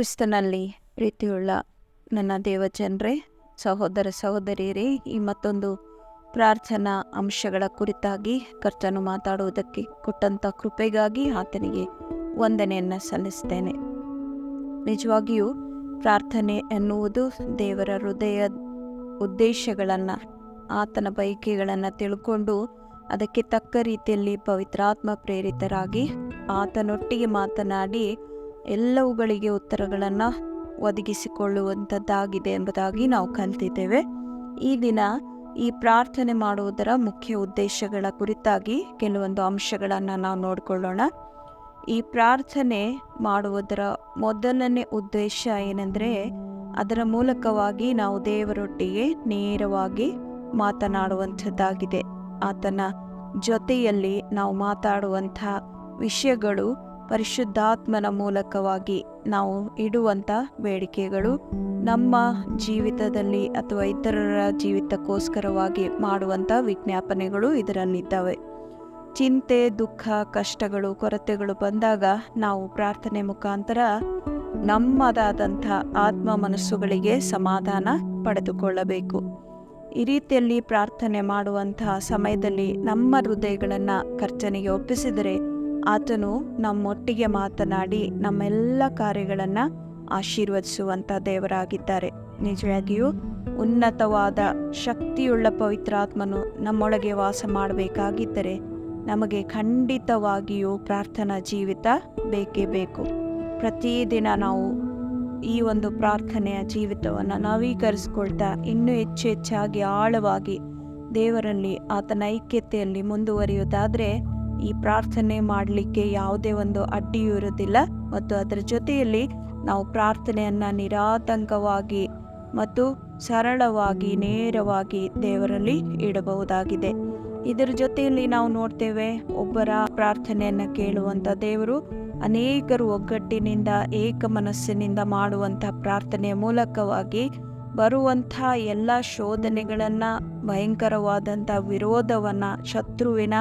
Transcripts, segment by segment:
ಕ್ರಿಸ್ತನಲ್ಲಿ ಪ್ರೀತಿಯುಳ್ಳ ನನ್ನ ದೇವಜನರೇ, ಸಹೋದರ ಸಹೋದರಿಯರೇ, ಈ ಮತ್ತೊಂದು ಪ್ರಾರ್ಥನಾ ಅಂಶಗಳ ಕುರಿತಾಗಿ ಕರ್ತನು ಮಾತಾಡುವುದಕ್ಕೆ ಕೊಟ್ಟಂಥ ಕೃಪೆಗಾಗಿ ಆತನಿಗೆ ವಂದನೆಯನ್ನು ಸಲ್ಲಿಸ್ತೇನೆ. ನಿಜವಾಗಿಯೂ ಪ್ರಾರ್ಥನೆ ಎನ್ನುವುದು ದೇವರ ಹೃದಯ ಉದ್ದೇಶಗಳನ್ನು, ಆತನ ಬಯಕೆಗಳನ್ನು ತಿಳ್ಕೊಂಡು ಅದಕ್ಕೆ ತಕ್ಕ ರೀತಿಯಲ್ಲಿ ಪವಿತ್ರಾತ್ಮ ಪ್ರೇರಿತರಾಗಿ ಆತನೊಟ್ಟಿಗೆ ಮಾತನಾಡಿ ಎಲ್ಲವುಗಳಿಗೆ ಉತ್ತರಗಳನ್ನು ಒದಗಿಸಿಕೊಳ್ಳುವಂಥದ್ದಾಗಿದೆ ಎಂಬುದಾಗಿ ನಾವು ಕಲಿತಿದ್ದೇವೆ. ಈ ದಿನ ಈ ಪ್ರಾರ್ಥನೆ ಮಾಡುವುದರ ಮುಖ್ಯ ಉದ್ದೇಶಗಳ ಕುರಿತಾಗಿ ಕೆಲವೊಂದು ಅಂಶಗಳನ್ನು ನಾವು ನೋಡಿಕೊಳ್ಳೋಣ. ಈ ಪ್ರಾರ್ಥನೆ ಮಾಡುವುದರ ಮೊದಲನೇ ಉದ್ದೇಶ ಏನೆಂದರೆ, ಅದರ ಮೂಲಕವಾಗಿ ನಾವು ದೇವರೊಟ್ಟಿಗೆ ನೇರವಾಗಿ ಮಾತನಾಡುವಂಥದ್ದಾಗಿದೆ. ಆತನ ಜೊತೆಯಲ್ಲಿ ನಾವು ಮಾತಾಡುವಂಥ ವಿಷಯಗಳು ಪರಿಶುದ್ಧಾತ್ಮನ ಮೂಲಕವಾಗಿ ನಾವು ಇಡುವಂಥ ಬೇಡಿಕೆಗಳು, ನಮ್ಮ ಜೀವಿತದಲ್ಲಿ ಅಥವಾ ಇತರರ ಜೀವಿತಕ್ಕೋಸ್ಕರವಾಗಿ ಮಾಡುವಂಥ ವಿಜ್ಞಾಪನೆಗಳು ಇದರಲ್ಲಿದ್ದಾವೆ. ಚಿಂತೆ, ದುಃಖ, ಕಷ್ಟಗಳು, ಕೊರತೆಗಳು ಬಂದಾಗ ನಾವು ಪ್ರಾರ್ಥನೆ ಮುಖಾಂತರ ನಮ್ಮದಾದಂಥ ಆತ್ಮ ಮನಸ್ಸುಗಳಿಗೆ ಸಮಾಧಾನ ಪಡೆದುಕೊಳ್ಳಬೇಕು. ಈ ರೀತಿಯಲ್ಲಿ ಪ್ರಾರ್ಥನೆ ಮಾಡುವಂತಹ ಸಮಯದಲ್ಲಿ ನಮ್ಮ ಹೃದಯಗಳನ್ನು ಕರ್ತನಿಗೆ ಒಪ್ಪಿಸಿದರೆ ಆತನು ನಮ್ಮೊಟ್ಟಿಗೆ ಮಾತನಾಡಿ ನಮ್ಮೆಲ್ಲ ಕಾರ್ಯಗಳನ್ನು ಆಶೀರ್ವದಿಸುವಂಥ ದೇವರಾಗಿದ್ದಾರೆ. ನಿಜವಾಗಿಯೂ ಉನ್ನತವಾದ ಶಕ್ತಿಯುಳ್ಳ ಪವಿತ್ರಾತ್ಮನು ನಮ್ಮೊಳಗೆ ವಾಸ ಮಾಡಬೇಕಾಗಿದ್ದರೆ ನಮಗೆ ಖಂಡಿತವಾಗಿಯೂ ಪ್ರಾರ್ಥನಾ ಜೀವಿತ ಬೇಕೇ ಬೇಕು. ಪ್ರತಿದಿನ ನಾವು ಈ ಒಂದು ಪ್ರಾರ್ಥನೆಯ ಜೀವಿತವನ್ನು ನವೀಕರಿಸ್ಕೊಳ್ತಾ ಇನ್ನೂ ಹೆಚ್ಚಾಗಿ ಆಳವಾಗಿ ದೇವರಲ್ಲಿ ಆತನ ಐಕ್ಯತೆಯಲ್ಲಿ ಮುಂದುವರಿಯುವುದಾದರೆ ಈ ಪ್ರಾರ್ಥನೆ ಮಾಡಲಿಕ್ಕೆ ಯಾವುದೇ ಒಂದು ಅಡ್ಡಿಯೂ ಇರುವುದಿಲ್ಲ. ಮತ್ತು ಅದರ ಜೊತೆಯಲ್ಲಿ ನಾವು ಪ್ರಾರ್ಥನೆಯನ್ನು ನಿರಾತಂಕವಾಗಿ ಮತ್ತು ಸರಳವಾಗಿ ನೇರವಾಗಿ ದೇವರಲ್ಲಿ ಇಡಬಹುದಾಗಿದೆ. ಇದರ ಜೊತೆಯಲ್ಲಿ ನಾವು ನೋಡ್ತೇವೆ, ಒಬ್ಬರ ಪ್ರಾರ್ಥನೆಯನ್ನು ಕೇಳುವಂಥ ದೇವರು ಅನೇಕರು ಒಗ್ಗಟ್ಟಿನಿಂದ ಏಕ ಮನಸ್ಸಿನಿಂದ ಮಾಡುವಂಥ ಪ್ರಾರ್ಥನೆಯ ಮೂಲಕವಾಗಿ ಬರುವಂಥ ಎಲ್ಲ ಶೋಧನೆಗಳನ್ನು, ಭಯಂಕರವಾದಂಥ ವಿರೋಧವನ್ನು, ಶತ್ರುವಿನ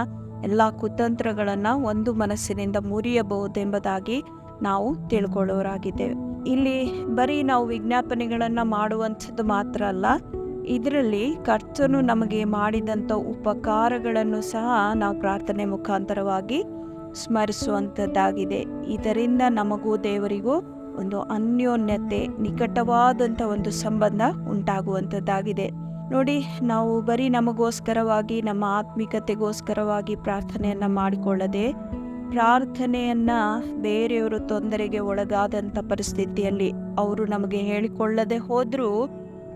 ಎಲ್ಲ ಕುತಂತ್ರಗಳನ್ನು ಒಂದು ಮನಸ್ಸಿನಿಂದ ಮುರಿಯಬಹುದೆಂಬುದಾಗಿ ನಾವು ತಿಳ್ಕೊಳ್ಳೋರಾಗಿದ್ದೇವೆ. ಇಲ್ಲಿ ಬರೀ ನಾವು ವಿಜ್ಞಾಪನೆಗಳನ್ನು ಮಾಡುವಂಥದ್ದು ಮಾತ್ರ ಅಲ್ಲ, ಇದರಲ್ಲಿ ಕರ್ತನು ನಮಗೆ ಮಾಡಿದಂಥ ಉಪಕಾರಗಳನ್ನು ಸಹ ನಾವು ಪ್ರಾರ್ಥನೆ ಮುಖಾಂತರವಾಗಿ ಸ್ಮರಿಸುವಂಥದ್ದಾಗಿದೆ. ಇದರಿಂದ ನಮಗೂ ದೇವರಿಗೂ ಒಂದು ಅನ್ಯೋನ್ಯತೆ, ನಿಕಟವಾದಂಥ ಒಂದು ಸಂಬಂಧ ಉಂಟಾಗುವಂಥದ್ದಾಗಿದೆ. ನೋಡಿ, ನಾವು ಬರೀ ನಮಗೋಸ್ಕರವಾಗಿ, ನಮ್ಮ ಆತ್ಮಿಕತೆಗೋಸ್ಕರವಾಗಿ ಪ್ರಾರ್ಥನೆಯನ್ನು ಮಾಡಿಕೊಳ್ಳದೆ, ಪ್ರಾರ್ಥನೆಯನ್ನು ಬೇರೆಯವರು ತೊಂದರೆಗೆ ಒಳಗಾದಂಥ ಪರಿಸ್ಥಿತಿಯಲ್ಲಿ ಅವರು ನಮಗೆ ಹೇಳಿಕೊಳ್ಳದೆ ಹೋದರೂ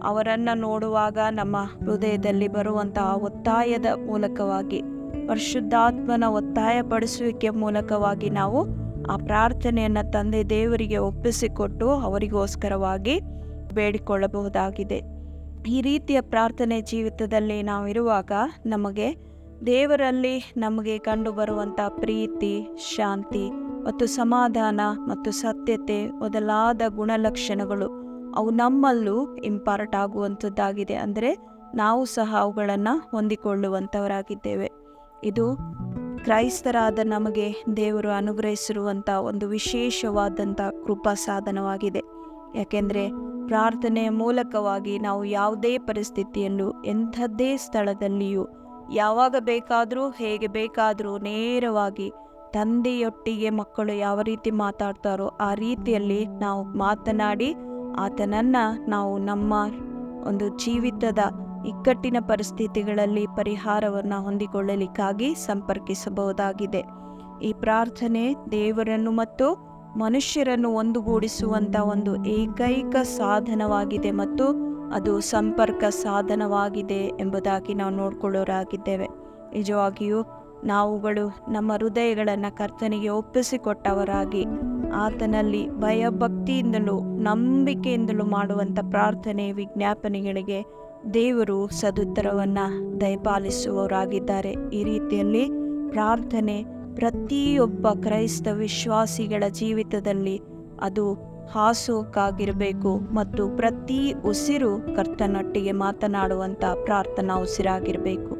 ಅವರನ್ನು ನೋಡುವಾಗ ನಮ್ಮ ಹೃದಯದಲ್ಲಿ ಬರುವಂಥ ಒತ್ತಾಯದ ಮೂಲಕವಾಗಿ, ಪರಿಶುದ್ಧಾತ್ಮನ ಒತ್ತಾಯಪಡಿಸುವಿಕೆ ಮೂಲಕವಾಗಿ ನಾವು ಆ ಪ್ರಾರ್ಥನೆಯನ್ನು ತಂದೆ ದೇವರಿಗೆ ಒಪ್ಪಿಸಿಕೊಟ್ಟು ಅವರಿಗೋಸ್ಕರವಾಗಿ ಬೇಡಿಕೊಳ್ಳಬಹುದಾಗಿದೆ. ಈ ರೀತಿಯ ಪ್ರಾರ್ಥನೆ ಜೀವಿತದಲ್ಲಿ ನಾವಿರುವಾಗ ನಮಗೆ ದೇವರಲ್ಲಿ ನಮಗೆ ಕಂಡು ಬರುವಂಥ ಪ್ರೀತಿ, ಶಾಂತಿ ಮತ್ತು ಸಮಾಧಾನ ಮತ್ತು ಸತ್ಯತೆ ಮೊದಲಾದ ಗುಣಲಕ್ಷಣಗಳು ಅವು ನಮ್ಮಲ್ಲೂ ಇಂಪಾರ್ಟ್ ಆಗುವಂಥದ್ದಾಗಿದೆ. ಅಂದರೆ ನಾವು ಸಹ ಅವುಗಳನ್ನು ಹೊಂದಿಕೊಳ್ಳುವಂಥವರಾಗಿದ್ದೇವೆ. ಇದು ಕ್ರೈಸ್ತರಾದ ನಮಗೆ ದೇವರು ಅನುಗ್ರಹಿಸಿರುವಂಥ ಒಂದು ವಿಶೇಷವಾದಂಥ ಕೃಪಾ ಸಾಧನವಾಗಿದೆ. ಯಾಕೆಂದರೆ ಪ್ರಾರ್ಥನೆಯ ಮೂಲಕವಾಗಿ ನಾವು ಯಾವುದೇ ಪರಿಸ್ಥಿತಿಯಲ್ಲೂ, ಎಂಥದ್ದೇ ಸ್ಥಳದಲ್ಲಿಯೂ, ಯಾವಾಗ ಬೇಕಾದರೂ, ಹೇಗೆ ಬೇಕಾದರೂ ನೇರವಾಗಿ ತಂದೆಯೊಟ್ಟಿಗೆ ಮಕ್ಕಳು ಯಾವ ರೀತಿ ಮಾತಾಡ್ತಾರೋ ಆ ರೀತಿಯಲ್ಲಿ ನಾವು ಮಾತನಾಡಿ ಆತನನ್ನು ನಾವು ನಮ್ಮ ಒಂದು ಜೀವಿತದ ಇಕ್ಕಟ್ಟಿನ ಪರಿಸ್ಥಿತಿಗಳಲ್ಲಿ ಪರಿಹಾರವನ್ನು ಹೊಂದಿಕೊಳ್ಳಲಿಕ್ಕಾಗಿ ಸಂಪರ್ಕಿಸಬಹುದಾಗಿದೆ. ಈ ಪ್ರಾರ್ಥನೆ ದೇವರನ್ನು ಮತ್ತು ಮನುಷ್ಯರನ್ನು ಒಂದುಗೂಡಿಸುವಂಥ ಒಂದು ಏಕೈಕ ಸಾಧನವಾಗಿದೆ ಮತ್ತು ಅದು ಸಂಪರ್ಕ ಸಾಧನವಾಗಿದೆ ಎಂಬುದಾಗಿ ನಾವು ನೋಡಿಕೊಳ್ಳೋರಾಗಿದ್ದೇವೆ. ನಿಜವಾಗಿಯೂ ನಾವುಗಳು ನಮ್ಮ ಹೃದಯಗಳನ್ನು ಕರ್ತನಿಗೆ ಒಪ್ಪಿಸಿಕೊಟ್ಟವರಾಗಿ ಆತನಲ್ಲಿ ಭಯಭಕ್ತಿಯಿಂದಲೂ ನಂಬಿಕೆಯಿಂದಲೂ ಮಾಡುವಂಥ ಪ್ರಾರ್ಥನೆ ವಿಜ್ಞಾಪನೆಗಳಿಗೆ ದೇವರು ಸದುತ್ತರವನ್ನು ದಯಪಾಲಿಸುವವರಾಗಿದ್ದಾರೆ. ಈ ರೀತಿಯಲ್ಲಿ ಪ್ರಾರ್ಥನೆ ಪ್ರತಿಯೊಬ್ಬ ಕ್ರೈಸ್ತ ವಿಶ್ವಾಸಿಗಳ ಜೀವಿತದಲ್ಲಿ ಅದು ಹಾಸುಕಾಗಿರಬೇಕು ಮತ್ತು ಪ್ರತಿ ಉಸಿರು ಕರ್ತನೊಟ್ಟಿಗೆ ಮಾತನಾಡುವಂಥ ಪ್ರಾರ್ಥನಾ ಉಸಿರಾಗಿರಬೇಕು.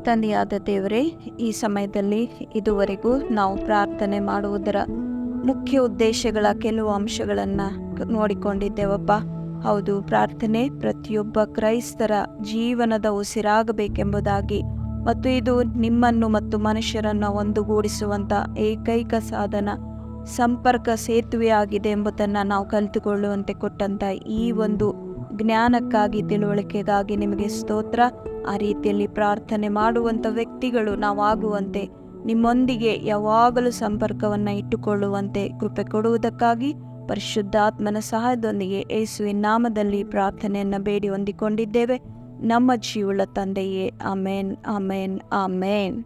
ತಂದೆಯಾದ ದೇವರೇ, ಈ ಸಮಯದಲ್ಲಿ ಇದುವರೆಗೂ ನಾವು ಪ್ರಾರ್ಥನೆ ಮಾಡುವುದರ ಮುಖ್ಯ ಉದ್ದೇಶಗಳ ಕೆಲವು ಅಂಶಗಳನ್ನು ನೋಡಿಕೊಂಡಿದ್ದೇವಪ್ಪ. ಹೌದು, ಪ್ರಾರ್ಥನೆ ಪ್ರತಿಯೊಬ್ಬ ಕ್ರೈಸ್ತರ ಜೀವನದ ಉಸಿರಾಗಬೇಕೆಂಬುದಾಗಿ ಮತ್ತು ಇದು ನಿಮ್ಮನ್ನು ಮತ್ತು ಮನುಷ್ಯರನ್ನು ಒಂದುಗೂಡಿಸುವಂಥ ಏಕೈಕ ಸಾಧನ, ಸಂಪರ್ಕ ಸೇತುವೆಯಾಗಿದೆ ಎಂಬುದನ್ನು ನಾವು ಕಲಿತುಕೊಳ್ಳುವಂತೆ ಕೊಟ್ಟಂಥ ಈ ಒಂದು ಜ್ಞಾನಕ್ಕಾಗಿ, ತಿಳುವಳಿಕೆಗಾಗಿ ನಿಮಗೆ ಸ್ತೋತ್ರ. ಆ ರೀತಿಯಲ್ಲಿ ಪ್ರಾರ್ಥನೆ ಮಾಡುವಂಥ ವ್ಯಕ್ತಿಗಳು ನಾವಾಗುವಂತೆ, ನಿಮ್ಮೊಂದಿಗೆ ಯಾವಾಗಲೂ ಸಂಪರ್ಕವನ್ನು ಇಟ್ಟುಕೊಳ್ಳುವಂತೆ ಕೃಪೆ ಕೊಡುವುದಕ್ಕಾಗಿ ಪರಿಶುದ್ಧಾತ್ಮನ ಸಹಾಯದೊಂದಿಗೆ ಯೇಸುವಿನ ನಾಮದಲ್ಲಿ ಪ್ರಾರ್ಥನೆಯನ್ನು ಬೇಡಿ ಹೊಂದಿಕೊಂಡಿದ್ದೇವೆ. ನಮ್ಮ ಜೀವಳ ತಂದೆಯೇ, ಆಮೇನ್, ಆಮೇನ್, ಆಮೇನ್.